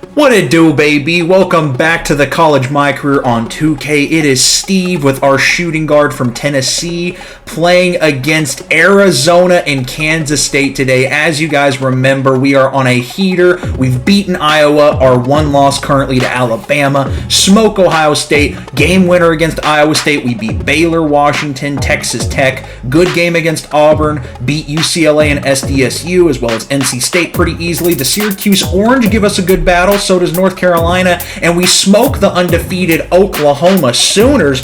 What it do, baby? Welcome back to the College MyCareer on 2K. It is Steve with our shooting guard from Tennessee playing against Arizona and Kansas State today. As you guys remember, we are on a heater. We've beaten Iowa, our one loss currently to Alabama. Smoke Ohio State, game winner against Iowa State. We beat Baylor, Washington, Texas Tech. Good game against Auburn. Beat UCLA and SDSU as well as NC State pretty easily. The Syracuse Orange give us a good battle. So does North Carolina, and we smoke the undefeated Oklahoma Sooners.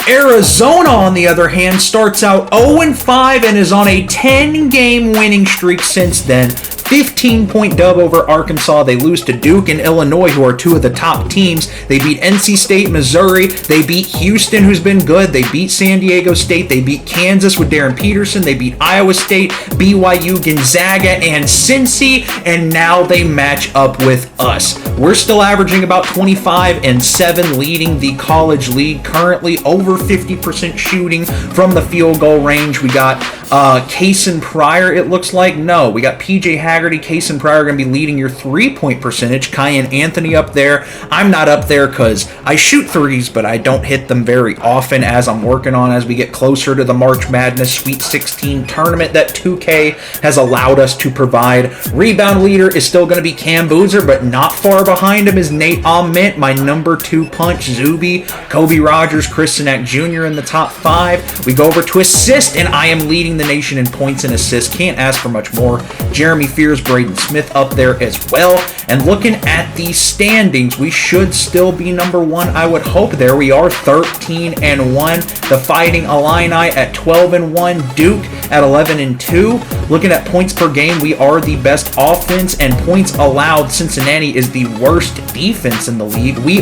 Arizona, on the other hand, starts out 0-5 and is on a 10-game winning streak since then. 15-point dub over Arkansas. They lose to Duke and Illinois, who are two of the top teams. They beat NC State, Missouri. They beat Houston, who's been good. They beat San Diego State. They beat Kansas with Darren Peterson. They beat Iowa State, BYU, Gonzaga, and Cincy. And now they match up with us. We're still averaging about 25-7, leading the college league. Currently over 50% shooting from the field goal range. We got Cason Pryor, it looks like. No, we got PJ Haggerty. Cason Pryor going to be leading your three-point percentage. Kyan Anthony up there. I'm not up there because I shoot threes, but I don't hit them very often, as I'm working on as we get closer to the March Madness Sweet 16 tournament that 2K has allowed us to provide. Rebound leader is still going to be Cam Boozer, but not far behind him is Nate Ament, my number 2 punch, Zuby, Kobe Rogers, Chris Sinak Jr. in the top 5. We go over to assist, and I am leading the nation in points and assists. Can't ask for much more. Jeremy Fears, Braden Smith up there as well. And looking at the standings, we should still be number 1, I would hope. There we are, 13-1. The Fighting Illini at 12-1. Duke at 11-2. Looking at points per game, we are the best offense, and points allowed, Cincinnati is the worst defense in the league. We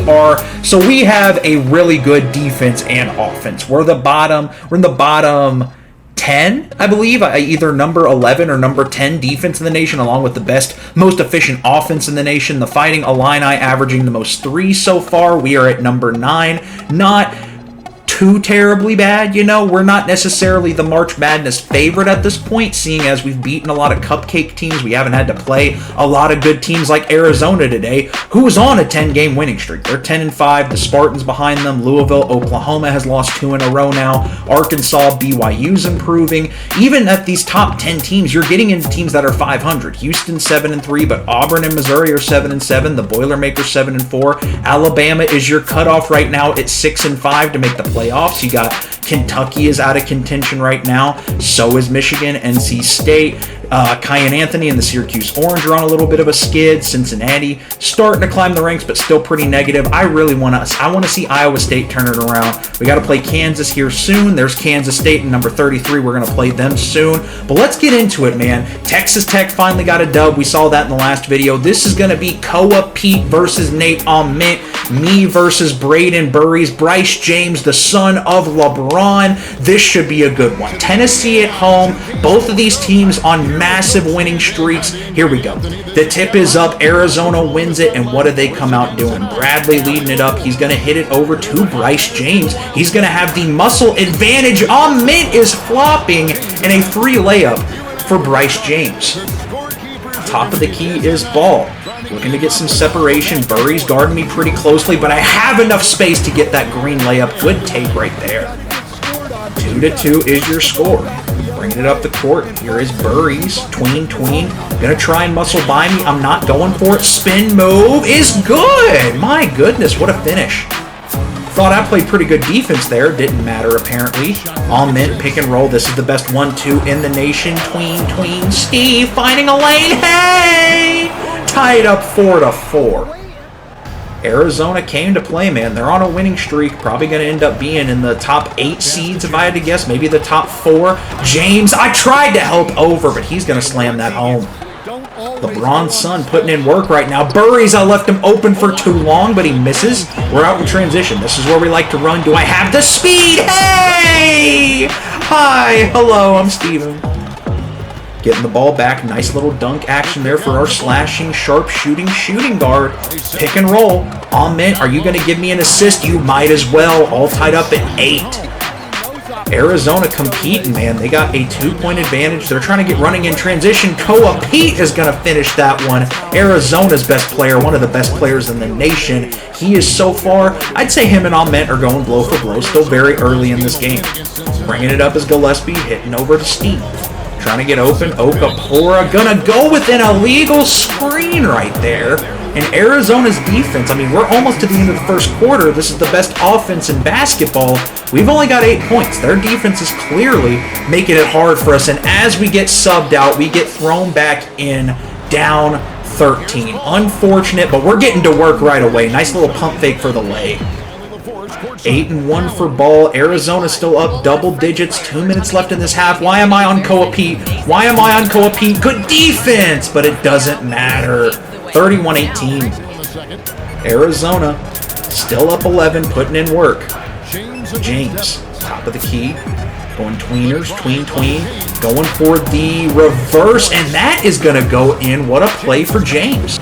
have a really good defense and offense. We're in the bottom 10, I believe, either number 11 or number 10 defense in the nation, along with the best, most efficient offense in the nation. The Fighting Illini averaging the most 3 so far. We are at number 9. Not too terribly bad, we're not necessarily the March Madness favorite at this point, seeing as we've beaten a lot of cupcake teams. We haven't had to play a lot of good teams like Arizona today, who is on a 10-game winning streak. They're 10-5. The Spartans behind them. Louisville, Oklahoma has lost 2 in a row now. Arkansas, BYU's improving. Even at these top 10 teams, you're getting into teams that are 500. Houston 7-3, but Auburn and Missouri are 7-7. The Boilermakers 7-4. Alabama is your cutoff right now at 6-5 to make the playoffs. You got Kentucky is out of contention right now. So is Michigan, NC State. Kyan Anthony and the Syracuse Orange are on a little bit of a skid. Cincinnati starting to climb the ranks, but still pretty negative. I want to see Iowa State turn it around. We got to play Kansas here soon. There's Kansas State in number 33. We're going to play them soon. But let's get into it, man. Texas Tech finally got a dub. We saw that in the last video. This is going to be Koa Pete versus Nate Ament. Me versus Braden Burries. Bryce James, the son of LeBron. This should be a good one. Tennessee at home. Both of these teams on massive winning streaks. Here we go. The tip is up. Arizona wins it, and what do they come out doing? Bradley leading it up. He's going to hit it over to Bryce James. He's going to have the muscle advantage. Ament is flopping, and a free layup for Bryce James. Top of the key is Ball. Looking to get some separation. Burry's guarding me pretty closely, but I have enough space to get that green layup. Good take right there. 2-2 is your score. Bringing it up the court. Here is Burries. Tween. Gonna try and muscle by me. I'm not going for it. Spin move is good. My goodness, what a finish. Thought I played pretty good defense there. Didn't matter, apparently. Ament, pick and roll. This is the best 1-2 in the nation. Tween. Steve finding a lane. Hey! Tied up 4-4. Arizona came to play, man. They're on a winning streak. Probably going to end up being in the top 8 seeds, if I had to guess. Maybe the top 4. James, I tried to help over, but he's going to slam that home. LeBron's son putting in work right now. Burries, I left him open for too long, but he misses. We're out in transition. This is where we like to run. Do I have the speed? Hey! Hi. Hello, I'm Steven. Getting the ball back. Nice little dunk action there for our slashing, sharp shooting guard. Pick and roll. Ament, are you going to give me an assist? You might as well. All tied up at 8. Arizona competing, man. They got a 2-point advantage. They're trying to get running in transition. Koa Pete is going to finish that one. Arizona's best player, one of the best players in the nation. He is so far, I'd say him and Ahmet are going blow for blow, still very early in this game. Bringing it up is Gillespie, hitting over to Steve. Trying to get open, Okapora gonna go with an illegal screen right there. And Arizona's defense, I mean, we're almost to the end of the first quarter. This is the best offense in basketball. We've only got 8 points. Their defense is clearly making it hard for us. And as we get subbed out, we get thrown back in down 13. Unfortunate, but we're getting to work right away. Nice little pump fake for the lay. 8-1 for ball. Arizona still up double digits. 2 minutes left in this half. Why am I on Koa Pete? Why am I on Koa Pete? Good defense, but it doesn't matter. 31-18. Arizona still up 11, putting in work. James, top of the key. Going tweeners, tween, going for the reverse, and that is going to go in. What a play for James.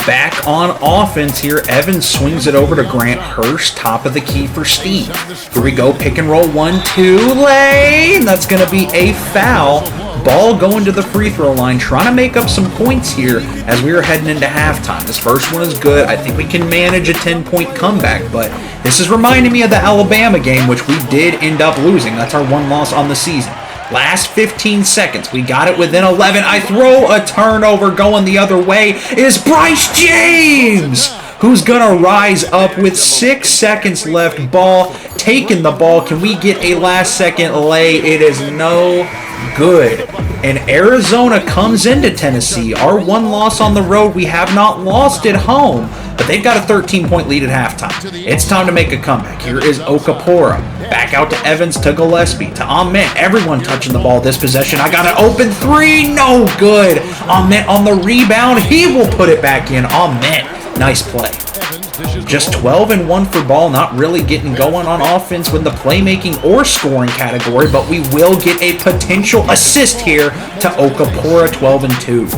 Back on offense here, Evans swings it over to Grant Hurst, top of the key for Steve. Here we go, pick and roll, 1-2, lane. That's going to be a foul. Ball going to the free throw line, trying to make up some points here as we are heading into halftime. This first one is good. I think we can manage a 10-point comeback, but this is reminding me of the Alabama game, which we did end up losing. That's our one loss on the season. Last 15 seconds, we got it within 11. I throw a turnover going the other way. Is Bryce James, who's going to rise up with 6 seconds left. Ball, taking the ball. Can we get a last-second lay? It is no good. And Arizona comes into Tennessee. Our one loss on the road, we have not lost at home, but they've got a 13-point lead at halftime. It's time to make a comeback. Here is Okapora. Back out to Evans, to Gillespie, to Ahmet. Everyone touching the ball this possession. I got an open three. No good. Ahmet on the rebound. He will put it back in. Ahmet. Nice play. Just 12-1 for ball, not really getting going on offense with the playmaking or scoring category, but we will get a potential assist here to Okapora, 12-2.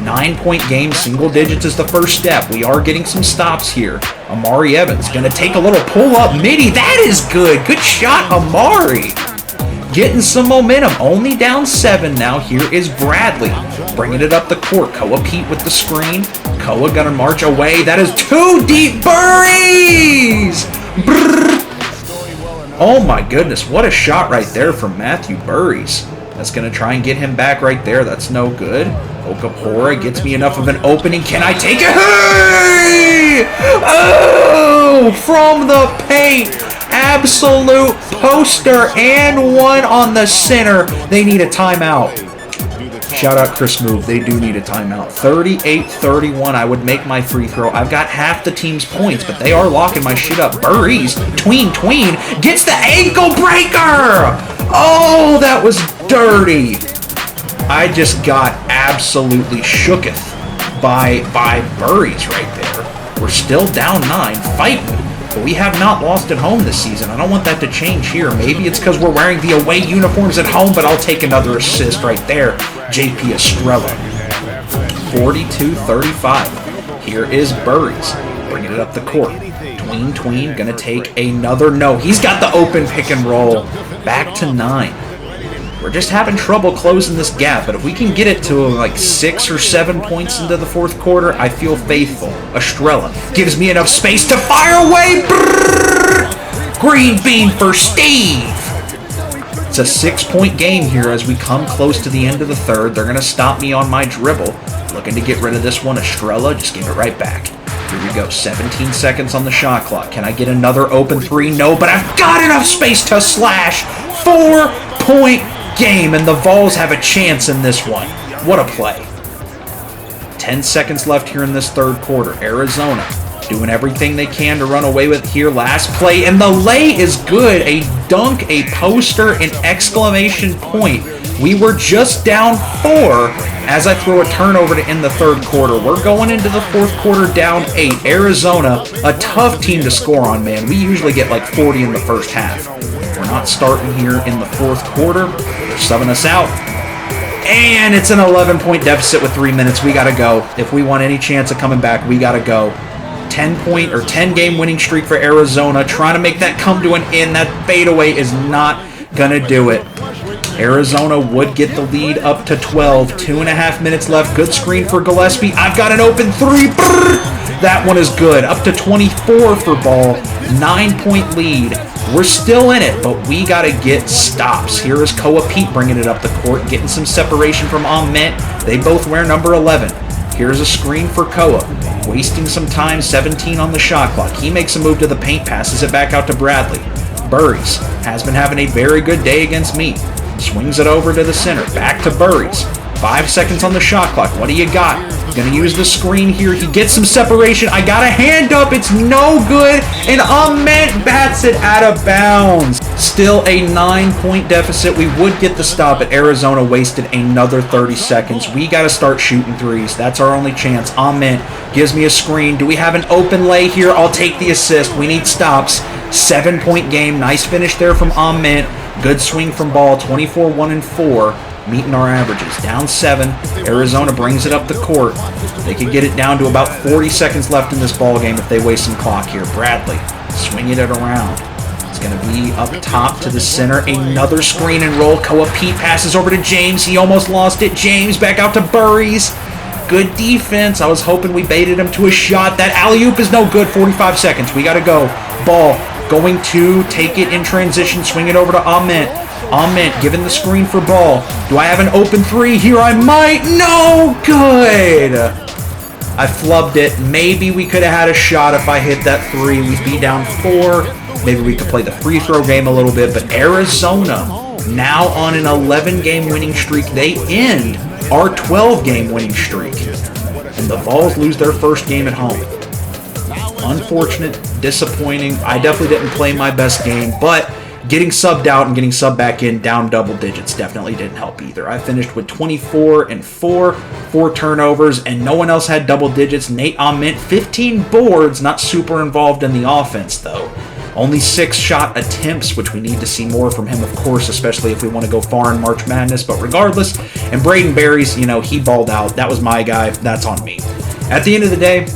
9-point game, single digits is the first step. We are getting some stops here. Amari Evans going to take a little pull-up midi. That is good. Good shot, Amari. Getting some momentum. Only down 7 now. Here is Bradley. Bringing it up the court. Koa Pete with the screen. Koa going to march away. That is too deep. Burries! Oh my goodness. What a shot right there from Matthew Burries. That's going to try and get him back right there. That's no good. Okapora gets me enough of an opening. Can I take it? Hey! Oh! From the paint. Absolute poster and one on the center. They need a timeout. Shout out Chris Move. They do need a timeout. 38-31. I would make my free throw. I've got half the team's points, but they are locking my shit up. Burries, tween, gets the ankle breaker. Oh, that was dirty. I just got absolutely shooketh by Burries right there. We're still down 9, fighting, but we have not lost at home this season. I don't want that to change here. Maybe it's because we're wearing the away uniforms at home, but I'll take another assist right there. JP Estrella, 42-35. Here is Burries, bringing it up the court. Tween, gonna take another no. He's got the open pick and roll. Back to 9. We're just having trouble closing this gap, but if we can get it to like 6 or 7 points into the fourth quarter, I feel faithful. Estrella gives me enough space to fire away. Brrr! Green bean for Steve. It's a 6-point game here as we come close to the end of the third. They're going to stop me on my dribble. Looking to get rid of this one. Estrella just gave it right back. Here we go. 17 seconds on the shot clock. Can I get another open 3? No, but I've got enough space to slash. 4-point game, and the Vols have a chance in this one. What a play. 10 seconds left here in this third quarter. Arizona doing everything they can to run away with here. Last play, and the lay is good. A dunk, a poster, an exclamation point. We were just down 4 as I throw a turnover to end the third quarter. We're going into the fourth quarter down 8. Arizona, a tough team to score on, man. We usually get like 40 in the first half. We're not starting here in the fourth quarter. They're subbing us out. And it's an 11-point deficit with 3 minutes. We got to go. If we want any chance of coming back, we got to go. 10-point or 10-game winning streak for Arizona. Trying to make that come to an end. That fadeaway is not gonna do it. Arizona would get the lead up to 12. 2.5 minutes left. Good screen for Gillespie. I've got an open three. Brrr! That one is good. Up to 24 for Ball. 9-point lead. We're still in it, but we got to get stops. Here is Koa Pete bringing it up the court, getting some separation from Ahmet. They both wear number 11. Here's a screen for Koa. Wasting some time, 17 on the shot clock. He makes a move to the paint, passes it back out to Bradley. Burries has been having a very good day against me. Swings it over to the center. Back to Burries. 5 seconds on the shot clock. What do you got? Gonna use the screen here. He gets some separation. I got a hand up. It's no good. And Ahmet bats it out of bounds. Still a 9-point deficit. We would get the stop, but Arizona wasted another 30 seconds. We got to start shooting threes. That's our only chance. Ahmet gives me a screen. Do we have an open lay here? I'll take the assist. We need stops. 7-point game. Nice finish there from Ahmet. Good swing from Ball. 24, 1, and 4. Meeting our averages. Down 7. Arizona brings it up the court. They could get it down to about 40 seconds left in this ball game if they waste some clock here. Bradley swinging it around. It's going to be up top to the center. Another screen and roll. Koa Pete passes over to James. He almost lost it. James back out to Burries. Good defense. I was hoping we baited him to a shot. That alley-oop is no good. 45 seconds. We got to go. Ball going to take it in transition. Swing it over to Ahmet. Ahmet giving the screen for Ball. Do I have an open three here? I might. No good. I flubbed it. Maybe we could have had a shot if I hit that three. We'd be down 4. Maybe we could play the free throw game a little bit. But Arizona now on an 11-game winning streak. They end our 12-game winning streak. And the Vols lose their first game at home. Unfortunate, disappointing. I definitely didn't play my best game, but getting subbed out and getting subbed back in down double digits definitely didn't help either. I finished with 24 and 4 turnovers, and no one else had double digits. Nate Ahmet, 15 boards, not super involved in the offense though. Only 6 shot attempts, which we need to see more from him, of course, especially if we want to go far in March Madness. But regardless, and Braden Berries, he balled out. That was my guy. That's on me. At the end of the day,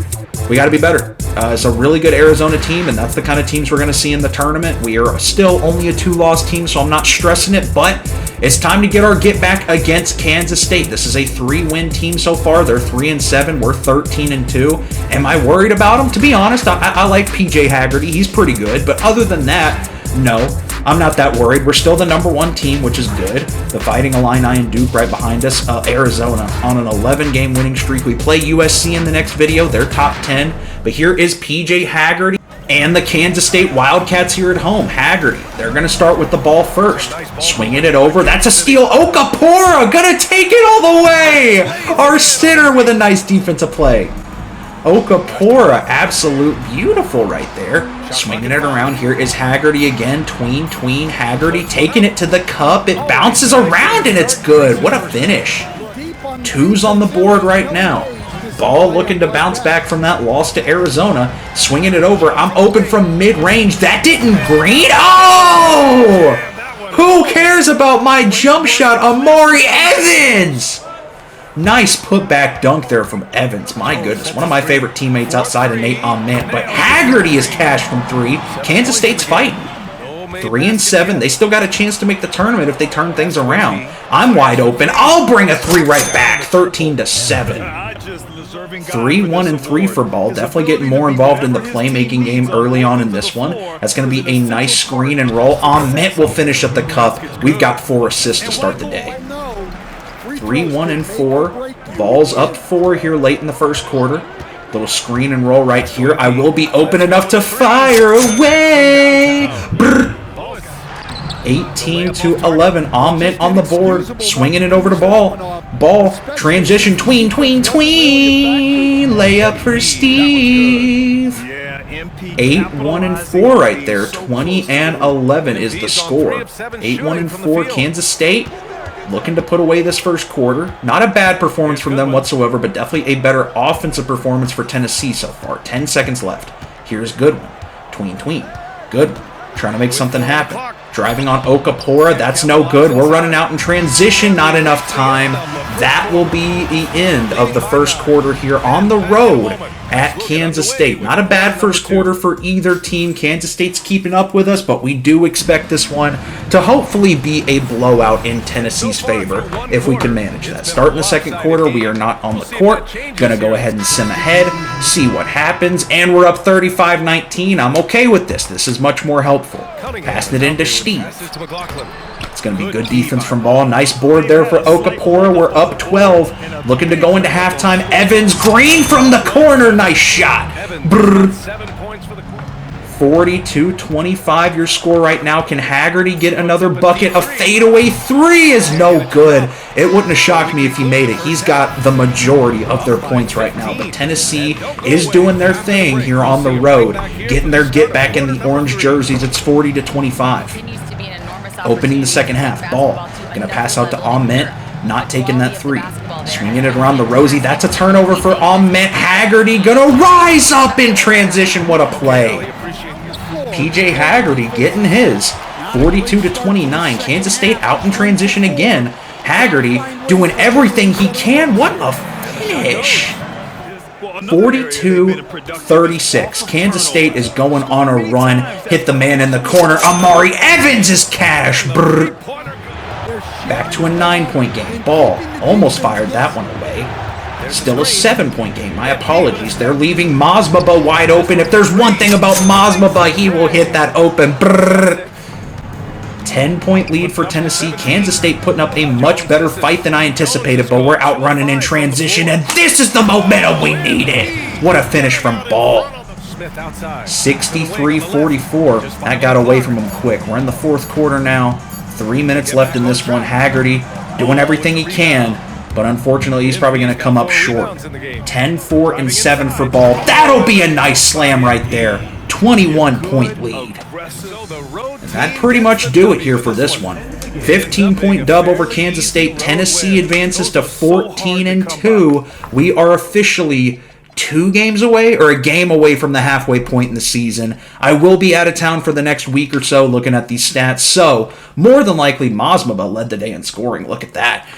we got to be better. It's a really good Arizona team, and that's the kind of teams we're going to see in the tournament. We are still only a 2-loss team, so I'm not stressing it, but it's time to get our get back against Kansas State. This is a 3-win team so far. They're 3-7. We're 13-2. Am I worried about them? To be honest, I like PJ Haggerty. He's pretty good, but other than that, no. I'm not that worried. We're still the number 1 team, which is good. The Fighting Illini and Duke right behind us. Arizona on an 11-game winning streak. We play USC in the next video. They're top 10. But here is PJ Haggerty and the Kansas State Wildcats here at home. Haggerty, they're going to start with the ball first. Swinging it over. That's a steal. Okapora going to take it all the way. Our center with a nice defensive play. Okapora, absolute beautiful right there. Swinging it around. Here is Haggerty again. Tween. Haggerty taking it to the cup. It bounces around and it's good. What a finish. 2's on the board right now. Ball looking to bounce back from that loss to Arizona. Swinging it over. I'm open from mid-range. That didn't green. Oh! Who cares about my jump shot? Amari Evans! Nice putback dunk there from Evans. My goodness, one of my favorite teammates outside of Nate Ahmet. But Haggerty is cash from 3. Kansas State's fighting. 3-7. They still got a chance to make the tournament if they turn things around. I'm wide open. I'll bring a 3 right back. 13-7. 3-1-3 for Ball. Definitely getting more involved in the playmaking game early on in this one. That's going to be a nice screen and roll. Ahmet will finish at the cup. We've got 4 assists to start the day. 3-1-4. Ball's up 4 here late in the first quarter. Little screen and roll right here. I will be open enough to fire away. Brr. 18-11. Ahmet on the board. Swinging it over to Ball. Ball. Transition. Tween. Layup for Steve. 8-1-4 right there. 20-11 is the score. 8-1-4. Kansas State looking to put away this first quarter. Not a bad performance from them whatsoever, but definitely a better offensive performance for Tennessee so far. 10 seconds left. Here's Goodwin. Tween. Good one. Trying to make something happen. Driving on Okapora, that's no good. We're running out in transition, not enough time. That will be the end of the first quarter here on the road at Kansas State. Not a bad first quarter for either team. Kansas State's keeping up with us, but we do expect this one to hopefully be a blowout in Tennessee's favor if we can manage that. Starting the second quarter, we are not on the court. Gonna go ahead and sim ahead, see what happens, and we're up 35-19. I'm okay with this. This is much more helpful. Passing it into Steve. It's going to be good defense from Ball. Nice board there for Okapora. We're up 12. Looking to go into halftime. Evans Green from the corner. Nice shot. 42-25 your score right now. Can Haggerty get another bucket? A fadeaway three is no good. It wouldn't have shocked me if he made it. He's got the majority of their points right now. But Tennessee is doing their thing here on the road, getting their get back in the orange jerseys. It's 40-25. Opening the second half. Ball going to pass out to Ament. Not taking that three. Swinging it around the Rosie. That's a turnover for Ament. Haggerty going to rise up in transition. What a play. PJ Haggerty getting his. 42-29. Kansas State out in transition again. Haggerty doing everything he can. What a finish. 42-36. Kansas State is going on a run. Hit the man in the corner. Amari Evans is cash. Brr. Back to a 9-point game. Ball almost fired that one away. Still a 7-point game. My apologies. They're leaving Mosbaba wide open. If there's one thing about Mosbaba, he will hit that open. Brr. 10-point lead for Tennessee. Kansas State putting up a much better fight than I anticipated, but we're outrunning in transition, and this is the momentum we needed. What a finish from Ball. 63-44. That got away from him quick. We're in the fourth quarter now. 3 minutes left in this one. Haggerty doing everything he can, but unfortunately he's probably going to come up short. 10-4-7 for Ball. That'll be a nice slam right there. 21-point lead. And that pretty much do it here for this one. 15-point dub over Kansas State. Tennessee advances to 14-2. We are officially 2 games away, or a game away from the halfway point in the season. I will be out of town for the next week or so looking at these stats, so more than likely Mosmaba led the day in scoring. Look at that.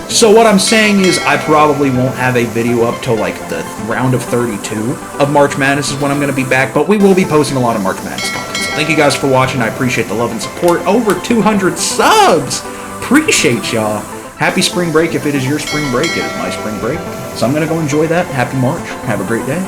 So what I'm saying is I probably won't have a video up till like the round of 32 of March Madness is when I'm going to be back, but we will be posting a lot of March Madness content. So thank you guys for watching. I appreciate the love and support. Over 200 subs. Appreciate y'all. Happy spring break if it is your spring break. It is my spring break. So I'm going to go enjoy that. Happy March. Have a great day.